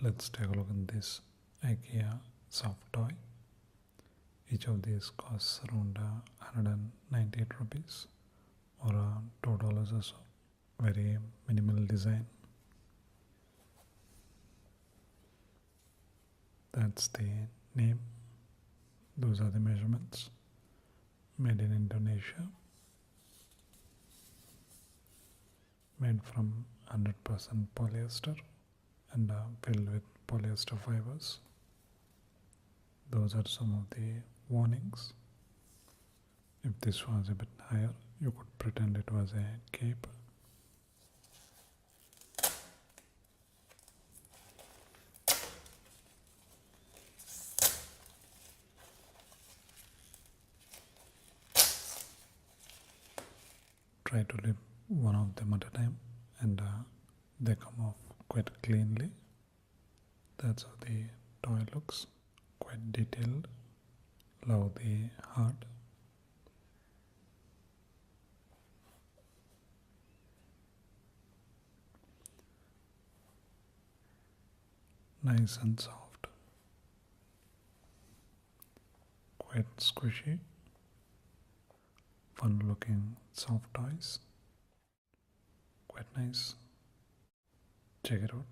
Let's take a look at this IKEA soft toy. Each of these costs around 198 rupees or $2 or so. Very minimal design. That's the name. Those are the measurements. Made in Indonesia. Made from 100% polyester and filled with polyester fibers. Those are some of the warnings. If this was a bit higher, you could pretend it was a cape. Try to lift one of them at a time, and they come off quite cleanly. That's how the toy looks, quite detailed. Love the heart. Nice and soft, quite squishy. Fun looking soft toys, quite nice. Check it out.